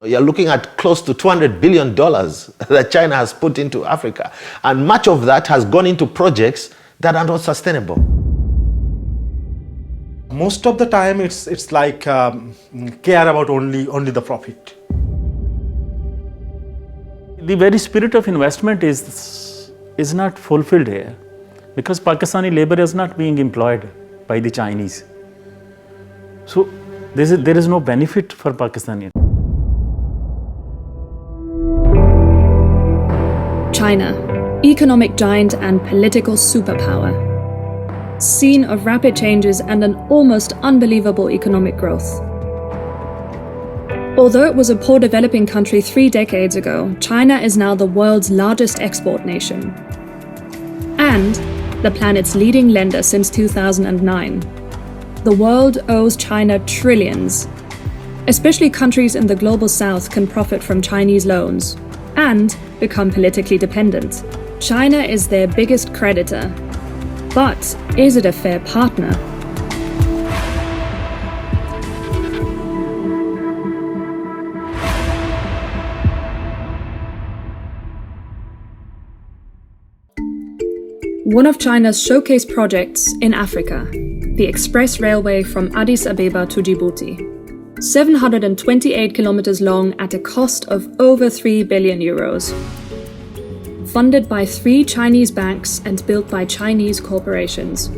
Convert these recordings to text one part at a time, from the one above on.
You're looking at close to $200 billion that China has put into Africa. And much of that has gone into projects that are not sustainable. Most of the time it's like care about only the profit. The very spirit of investment is not fulfilled here because Pakistani labor is not being employed by the Chinese. So there is no benefit for Pakistani. China, economic giant and political superpower. Scene of rapid changes and an almost unbelievable economic growth. Although it was a poor developing country 3 decades ago, China is now the world's largest export nation. And the planet's leading lender since 2009. The world owes China trillions. Especially countries in the global south can profit from Chinese loans and become politically dependent. China is their biggest creditor. But is it a fair partner? One of China's showcase projects in Africa, the express railway from Addis Ababa to Djibouti. 728 kilometers long at a cost of over 3 billion euros. Funded by 3 Chinese banks and built by Chinese corporations.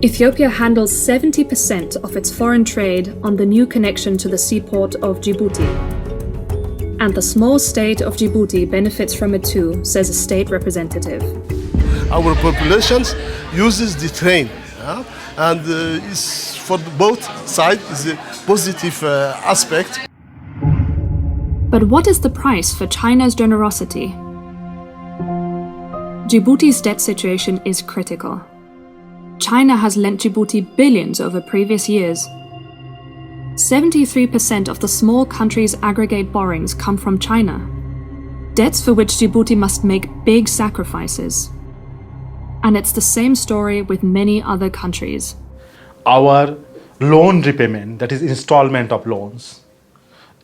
Ethiopia handles 70% of its foreign trade on the new connection to the seaport of Djibouti. And the small state of Djibouti benefits from it too, says a state representative. Our population uses the train, and it's for both sides is a positive aspect. But what is the price for China's generosity? Djibouti's debt situation is critical. China has lent Djibouti billions over previous years. 73% of the small country's aggregate borrowings come from China. Debts for which Djibouti must make big sacrifices. And it's the same story with many other countries. Our loan repayment, that is installment of loans,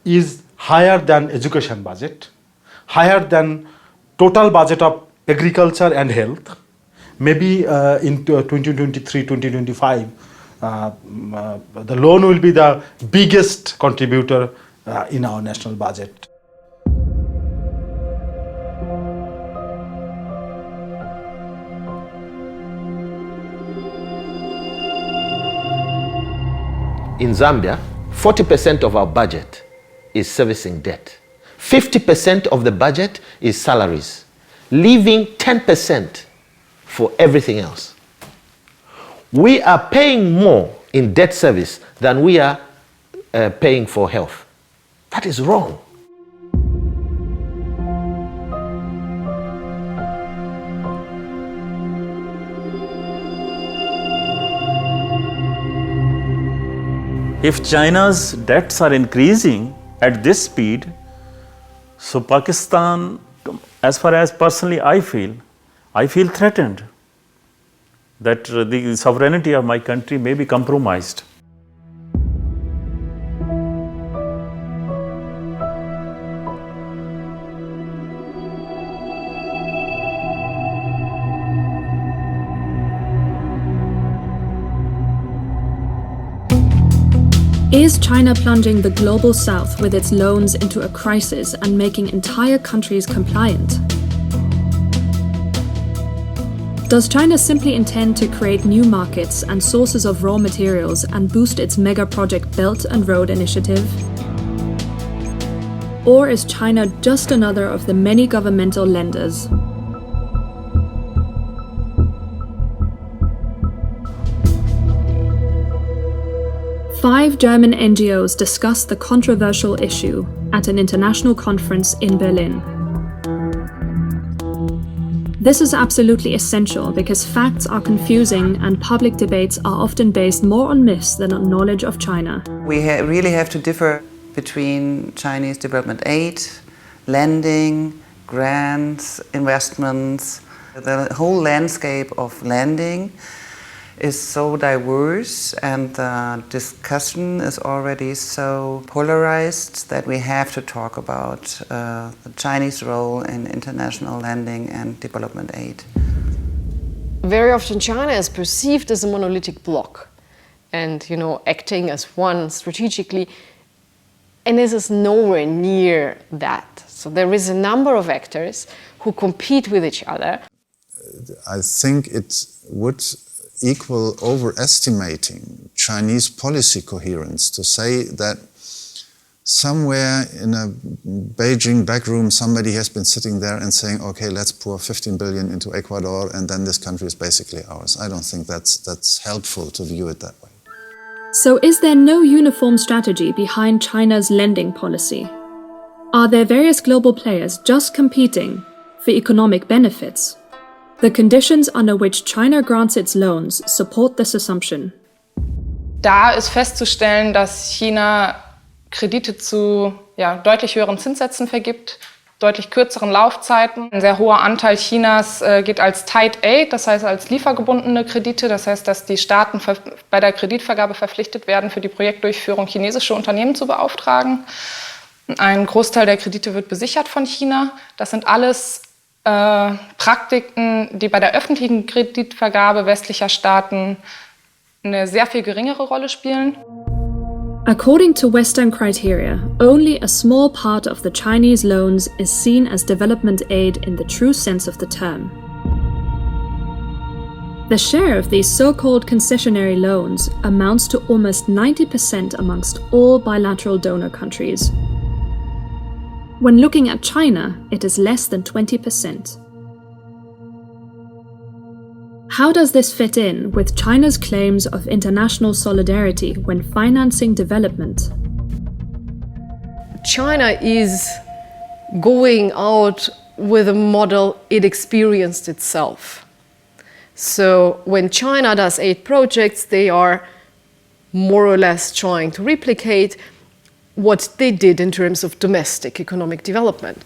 is higher than education budget, higher than total budget of agriculture and health. Maybe in 2023, 2025, the loan will be the biggest contributor in our national budget. In Zambia, 40% of our budget is servicing debt. 50% of the budget is salaries, leaving 10% for everything else. We are paying more in debt service than we are paying for health. That is wrong. If China's debts are increasing at this speed, so Pakistan, as far as personally I feel threatened that the sovereignty of my country may be compromised. Is China plunging the global south with its loans into a crisis and making entire countries compliant? Does China simply intend to create new markets and sources of raw materials and boost its mega project Belt and Road Initiative? Or is China just another of the many governmental lenders? Five German NGOs discussed the controversial issue at an international conference in Berlin. This is absolutely essential because facts are confusing and public debates are often based more on myths than on knowledge of China. We really have to differ between Chinese development aid, lending, grants, investments, the whole landscape of lending is so diverse and the discussion is already so polarized that we have to talk about the Chinese role in international lending and development aid. Very often China is perceived as a monolithic bloc and, acting as one strategically, and this is nowhere near that. So there is a number of actors who compete with each other. I think it would equal overestimating Chinese policy coherence to say that somewhere in a Beijing backroom somebody has been sitting there and saying, okay, let's pour 15 billion into Ecuador and then this country is basically ours. I don't think that's helpful to view it that way. So is there no uniform strategy behind China's lending policy? Are there various global players just competing for economic benefits? The conditions under which China grants its loans support this assumption. Da ist festzustellen, dass China Kredite zu deutlich höheren Zinssätzen vergibt, deutlich kürzeren Laufzeiten. Ein sehr hoher Anteil Chinas geht als Tight Aid, das heißt als liefergebundene Kredite. Das heißt, dass die Staaten bei der Kreditvergabe verpflichtet werden, für die Projektdurchführung chinesische Unternehmen zu beauftragen. Ein Großteil der Kredite wird besichert von China. Das sind alles Praktiken, die bei der öffentlichen Kreditvergabe westlicher Staaten eine sehr viel geringere Rolle spielen. According to Western criteria, only a small part of the Chinese loans is seen as development aid in the true sense of the term. The share of these so-called concessionary loans amounts to almost 90% amongst all bilateral donor countries. When looking at China, it is less than 20%. How does this fit in with China's claims of international solidarity when financing development? China is going out with a model it experienced itself. So when China does aid projects, they are more or less trying to replicate what they did in terms of domestic economic development.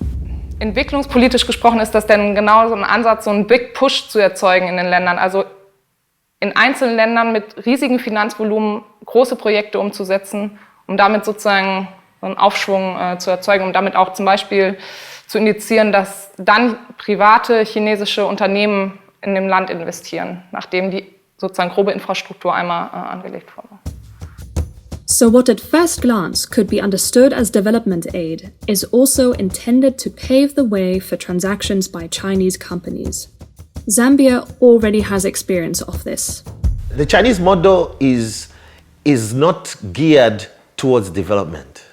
Entwicklungspolitisch gesprochen ist das denn genau so ein Ansatz, so einen Big Push zu erzeugen in den Ländern. Also in einzelnen Ländern mit riesigen Finanzvolumen große Projekte umzusetzen, um damit sozusagen so einen Aufschwung zu erzeugen, um damit auch zum Beispiel zu indizieren, dass dann private chinesische Unternehmen in dem Land investieren, nachdem die sozusagen grobe Infrastruktur einmal angelegt wurde. So what at first glance could be understood as development aid is also intended to pave the way for transactions by Chinese companies. Zambia already has experience of this. The Chinese model is not geared towards development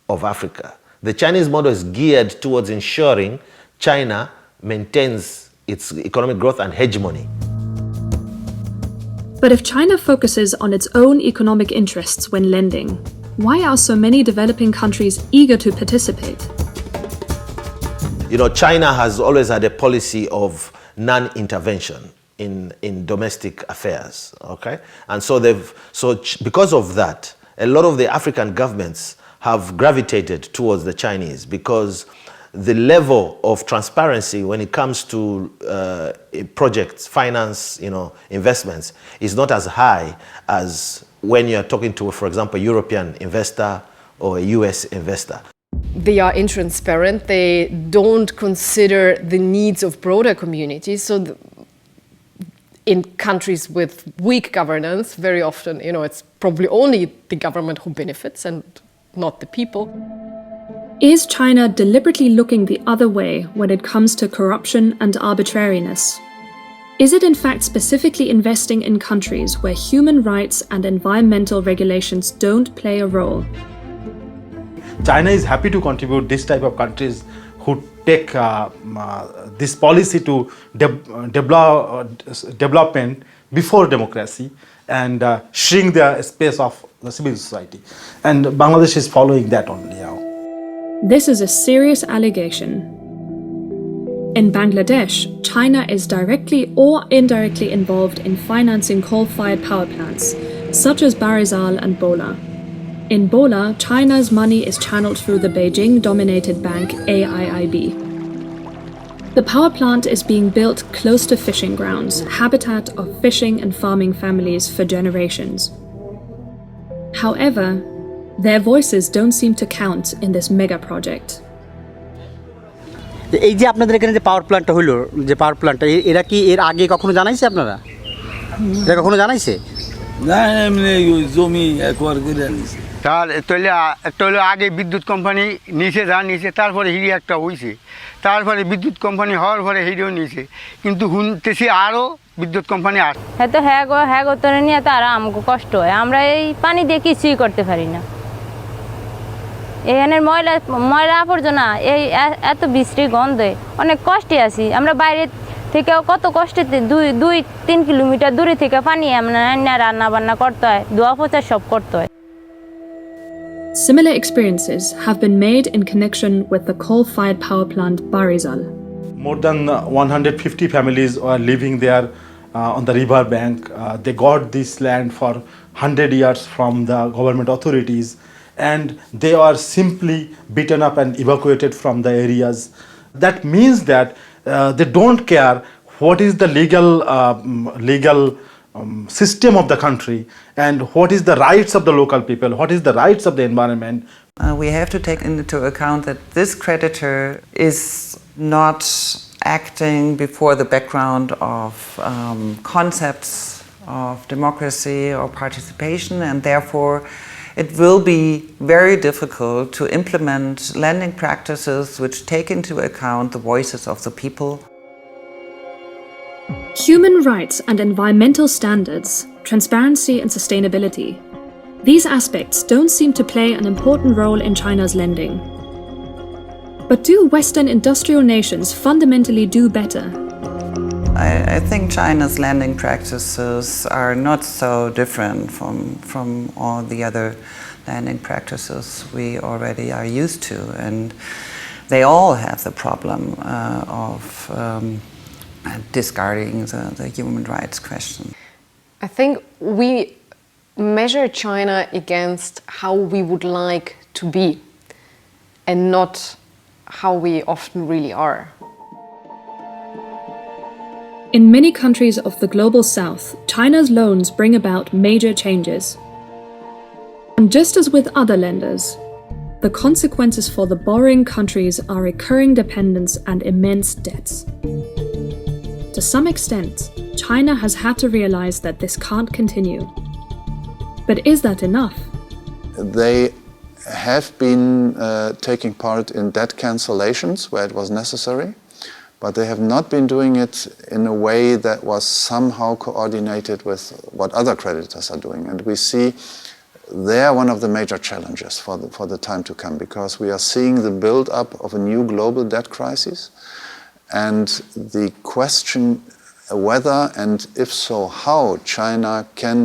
of Africa. The Chinese model is geared towards ensuring China maintains its economic growth and hegemony. But if China focuses on its own economic interests when lending, why are so many developing countries eager to participate? China has always had a policy of non-intervention in domestic affairs, okay? And so because of that, a lot of the African governments have gravitated towards the Chinese because the level of transparency when it comes to projects, finance, investments is not as high as when you're talking to, for example, a European investor or a US investor. They are intransparent. They don't consider the needs of broader communities. So in countries with weak governance, very often, it's probably only the government who benefits and not the people. Is China deliberately looking the other way when it comes to corruption and arbitrariness? Is it in fact specifically investing in countries where human rights and environmental regulations don't play a role? China is happy to contribute this type of countries who take this policy to development before democracy and shrink the space of the civil society. And Bangladesh is following that only now. This is a serious allegation. In Bangladesh, China is directly or indirectly involved in financing coal-fired power plants, such as Barisal and Bola. In Bola, China's money is channeled through the Beijing-dominated bank AIIB. The power plant is being built close to fishing grounds, habitat of fishing and farming families for generations. However, their voices don't seem to count in this mega project. এই যে আপনাদের এখানে যে পাওয়ার প্ল্যান্টটা হলো, যে পাওয়ার প্ল্যান্টটা এরা কি এর আগে কখনো জানাইছে আপনারা? এটা কখনো জানাইছে? না, এমনি জমি একবার করে আনিছে। তার তাহলে আগে বিদ্যুৎ কোম্পানি নিচে নিচে তারপরে হিরি একটা হয়েছে, তারপরে বিদ্যুৎ কোম্পানি হওয়ার পরে হিরিও নিয়েছে, কিন্তু শুনতেছি আরও বিদ্যুৎ কোম্পানি আস হ্যাঁ তো হ্যাঁ তো নিয়ে তো আরও আমাকে কষ্ট হয়, আমরা এই পানি দিয়ে কিছুই করতে পারি না। এখানের ময়লা আবর্জনা এই এত বিশ্রী গন্ধে অনেক কষ্টে আছি আমরা। বাইরে থেকেও কত কষ্টে 2-3 কিলোমিটার দূরে থেকে পানি আমরা রান্না বান্না করতে হয়, ধোয়া পোছা সব করতে হয়। Similar experiences have been made in connection with the coal-fired power plant Barisal. More than 150 families are living there on the river bank. They got this land for 100 years from the government authorities, and they are simply beaten up and evacuated from the areas. That means that they don't care what is the legal system of the country and what is the rights of the local people, what is the rights of the environment. We have to take into account that this creditor is not acting before the background of concepts of democracy or participation, and therefore it will be very difficult to implement lending practices which take into account the voices of the people. Human rights and environmental standards, transparency and sustainability. These aspects don't seem to play an important role in China's lending. But do Western industrial nations fundamentally do better? I think China's lending practices are not so different from all the other lending practices we already are used to, and they all have the problem of discarding the human rights question. I think we measure China against how we would like to be and not how we often really are. In many countries of the global south, China's loans bring about major changes. And just as with other lenders, the consequences for the borrowing countries are recurring dependence and immense debts. To some extent, China has had to realize that this can't continue. But is that enough? They have been taking part in debt cancellations where it was necessary, but they have not been doing it in a way that was somehow coordinated with what other creditors are doing. And we see there one of the major challenges for the time to come, because we are seeing the build-up of a new global debt crisis. And the question whether, and if so, how China can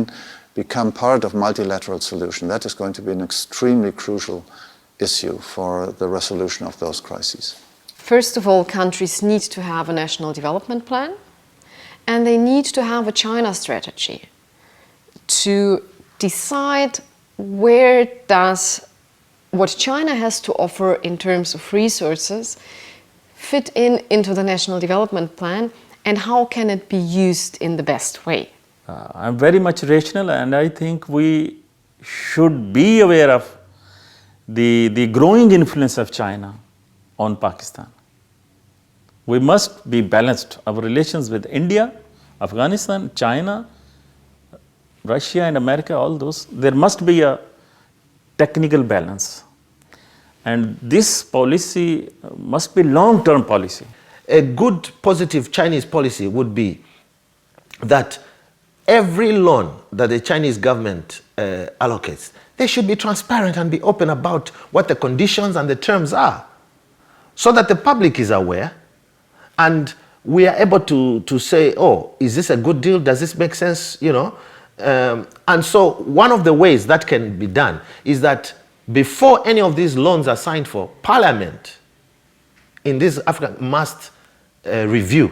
become part of multilateral solution, that is going to be an extremely crucial issue for the resolution of those crises. First of all, countries need to have a national development plan, and they need to have a China strategy to decide where does what China has to offer in terms of resources fit into the national development plan, and how can it be used in the best way. I'm very much rational, and I think we should be aware of the growing influence of China on Pakistan. We must be balanced. Our relations with India, Afghanistan, China, Russia and America, all those, there must be a technical balance. And this policy must be long-term policy. A good, positive Chinese policy would be that every loan that the Chinese government allocates, they should be transparent and be open about what the conditions and the terms are, so that the public is aware and we are able to say, oh, is this a good deal? Does this make sense? You know, and so one of the ways that can be done is that before any of these loans are signed for, Parliament in this Africa must review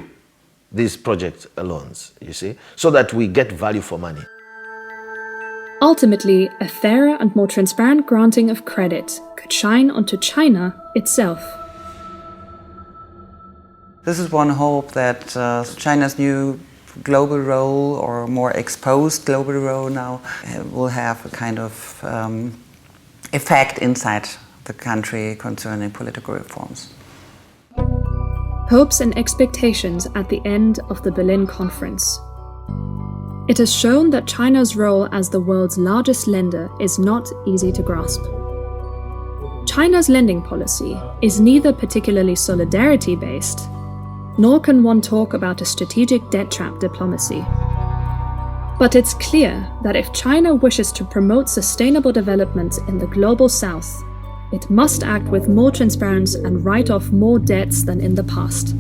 these project loans, you see, so that we get value for money. Ultimately, a fairer and more transparent granting of credit could shine onto China itself. This is one hope that China's new global role, or more exposed global role now, will have a kind of effect inside the country concerning political reforms. Hopes and expectations at the end of the Berlin Conference. It has shown that China's role as the world's largest lender is not easy to grasp. China's lending policy is neither particularly solidarity-based, nor can one talk about a strategic debt trap diplomacy. But it's clear that if China wishes to promote sustainable development in the global south, it must act with more transparency and write off more debts than in the past.